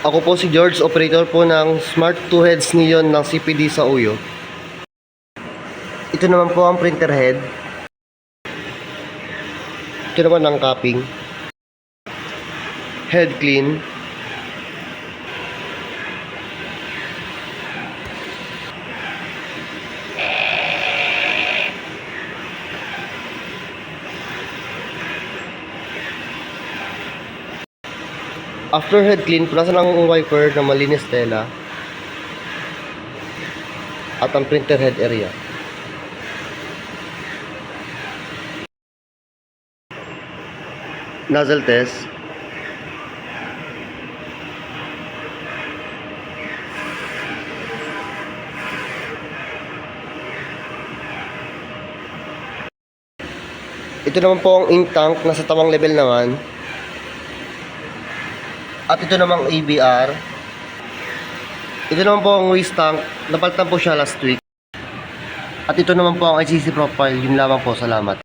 Ako po si George, operator po ng Smart 2 Heads Neon ng CPD sa Uyo. Ito naman po ang printer head. Ito naman ang capping. Head clean. After head clean, punasan ang wiper na malinis tela at ang printer head area. Nozzle test. Ito naman po ang ink tank, nasa tamang level naman. At ito namang ABR. Ito naman po ang waste tank, napalitan po siya last week. At ito naman po ang ICC profile, yun lamang po, salamat.